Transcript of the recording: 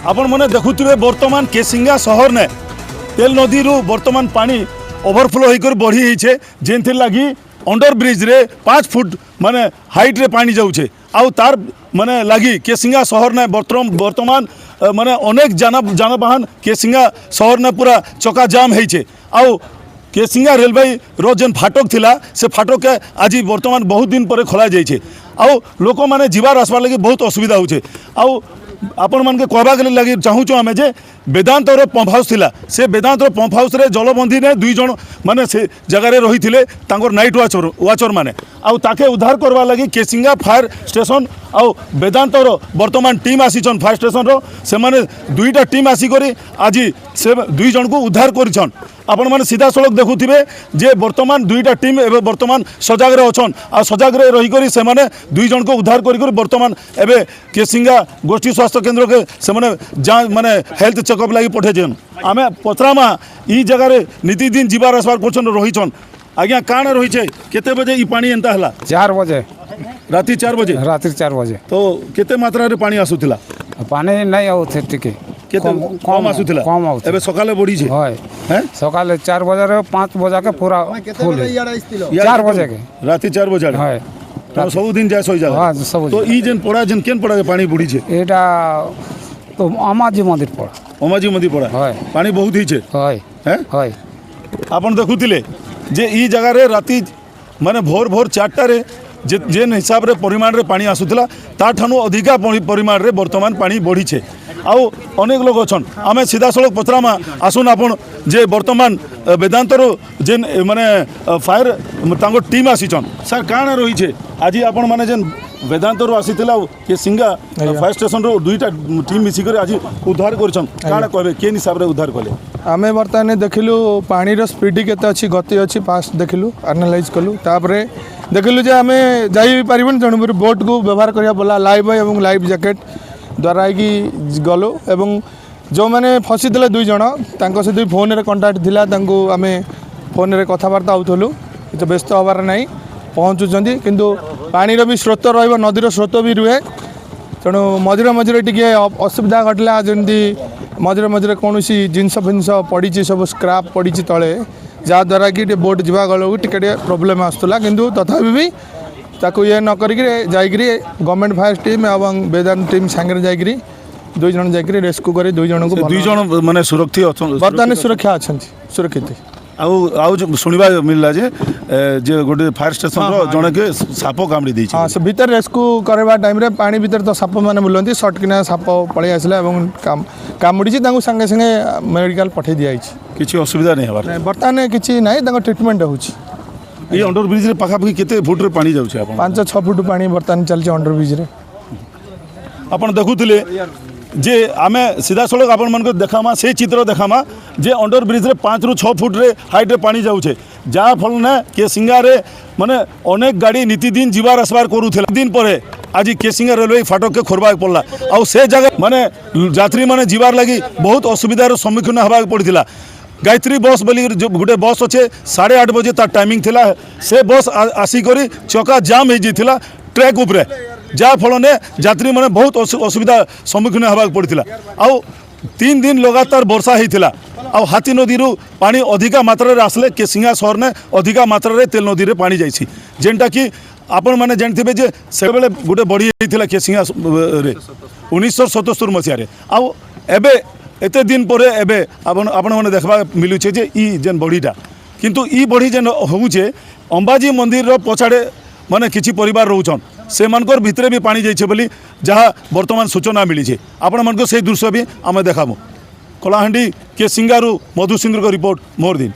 आपण मैंने देखुवे बर्तमान केसिंगा सहर ने तेल नदी रू बर्तमान पानी ओवरफ्लो होकर बढ़ी जेन लगी अंडर ब्रिज रे 5 फुट माने हाइट रे पानी जाऊे आउ तार माने लगी केसिंगा सहर ने बर्तमान माने अनेक जानबाहन केसिंगा सहर ने पूरा चका जाम होइछे आउ केसिंगा रेलवे रो जेन फाटक थिला से फाटक के आज बर्तमान बहुत दिन पर खोला जाइए आउ लोक मैंने जीवार आसबार लगे बहुत असुविधा होचे आउ आपण मान के कहबा के लगी चाहूँ आमे जे वेदांतर पंप हाउस थिला से वेदांतर पंप हाउस रे जलबंधी ने 2 जन माने से जगह रे रही थिले तांकर नाइट वाचर माने आउ ताके उद्धार करवा लगी केसिंगा फायर स्टेशन आउ वेदांतर वर्तमान टीम आसीछन फायर स्टेशन रो से माने 2टा टीम आसी करी आज से 2 जन को उद्धार करिछन आपण माने सीधा सड़क देखुथिबे जे वर्तमान 2टा टीम एबे वर्तमान सजाग रे अछन आ सजाग रे रही करी से माने 2 जन को उद्धार करी वर्तमान एबे केसिंगा गोष्ठी स्वास्थ्य केंद्र के से माने हेल्थ चेकअप लगी पठे जेन आमे पचरामा ई जगह रे नीति दिन जीवार आसबार करछन रहिछन आज्ञा काण रहिछे केते बजे ई पानी एंता हला 4 बजे राती 4 बजे तो केते मात्रा रे पानी आसुथिला पानी नहीं आउथे टिके केते कम आसुथिला कम आउथे एबे सकाले बढ़ी छे होय हैं सकाले 4 बजे रे 5 बजे के पूरा फुल 4 बजे के राती 4 बजे होय तो सब दिन जाय सोई जा हां सब तो ई जेन पड़ा जेन केन पड़ा के पानी बुड़ी छे एटा तो अमाजी मंदिर पड़ा अमाजी मंदिर पड़ा होय पानी बहुत ही छे होय हैं होय आपण देखुतिले जे ई जगह रे राती माने भोर 4टा रे जेन हिसाब रे परिमाण रे पानी आसुथिला ता ठानु अधिका परिमाण रे वर्तमान पानी बढ़ी छे आउ अनेक लोग अछन आमे सीधा सड़क पचरामा आसुन आपण जे वर्तमान वेदांतर जेन माने फायर तांको टीम आसीछन सर काण रही छे आज आपण माने जेन वेदांतर आसीथिला के सिंगा फायर स्टेशन रो 2टा टीम मिसी कर आज उद्धार करछन काण कहबे केन हिसाब रे उद्धार कले आमे वर्तमान देखिलु पानी रो स्पीड केते अछि गति अछि पास देखिलु एनालाइज कलु तापरे देखिलु जे आमे जाई परिबन जणुपुर बोट को व्यवहार करिया बोला लाइव बॉय एवं लाइफ जैकेट द्वारा कि गलो एवं जो मैंने फसी थे 2 जन तांको से फोन रे कांटेक्ट थिला तांको आमे फोन रे कथबार्ता होतलु तो व्यस्त हबार नहीं पहुँचुंट किंतु पानी भी स्रोत रहिबो नदीर स्रोत भी रुहे तेणु मझे मझे टे असुविधा घटला जमी मझे कौन जिनस फिनस पड़ी सब स्क्राप पड़ी तले जहाँद्वारा कि बोट जावा गलू टे प्रोब्लेम आसूला किंतु तथापि भी ताकू ये न करी गवर्नमेंट फायर टीम एवं वेदांत टीम सांगे जाकरी 2 जन जाकरी रेस्क्यू कर 2 जन को 2 जन माने सुरक्षित बर्तमान सुरक्षा अच्छा सुरक्षित आउ शुणवा मिलला जे गोटे फायर स्टेशन रो जने के साप कामड़ी दी हाँ से भीतर रेस्क्यू करवा टाइम रे पानी भीतर तो साप माने बुलंती शॉर्ट किना साप पळे आसला एवं कामुड़ी तांको संगे संगे मेडिकल पठे दिया किछि असुविधा नहीं हबार बर्तमान किछि नाही तांको ट्रीटमेंट होछि ये अंडर ब्रिज रे पाखापाखि केते फुट रे पानी जाउछ आपन 5-6 फुट पानी बर्तमान चलছে अंडर ब्रिज रे आपन देखुथिले जे आमे सीधा सड़क आपण मन को देखामा से चित्र देखामा जे अंडर ब्रिज रे 5 ରୁ 6 फुट रे हाइट रे पानी जाउछे जहाँ फल ने केसिंगा रे माने अनेक गाड़ी नीति दिन जीवार आसबार करूथिला दिन परे आज केसिंगा रेलवे फाटक के खोरबा पड़ला आ से जगह माने यात्री माने जीवार लगी बहुत असुविधार सम्मुखीन हबा पड़िथिला गायत्री बस बोली जो गोटे बस अच्छे 8:30 बजे तार टाइमिंग थिला से बस आसिक चका जाम हो जाता ट्रैक उपरे जहाँ फल ने यात्री मैंने बहुत असुविधा सम्मुखीन हवा पड़ता आउ 3 दिन लगातार वर्षा होता आ हाथी नदी रू पानी अधिका मात्रा रे आसले केसिंगा सहर ने अधिका मात्रा रे तेल नदी रे पानी जाइछि जेनटा कि आपण माने जानथिबे जे से बेले गोटे बड़ी होइथिला केसिंगा रे 1977 मसिया रे आ एबे एते दिन पर एबे आपण माने देखबा मिलुछे जे ई जेन बड़ीटा किंतु ई बड़ी जेन होउछे अंबाजी मंदिर रो पछाड़े माने किछि परिवार रहउछन से मानकर भितरे भी पानी जाइछे बोली जहाँ वर्तमान सूचना मिली छे आपण मानको से दृश्य भी आमे देखाबो कलाहांडी के सिंगारू मधु सिंह को रिपोर्ट मोर दिन।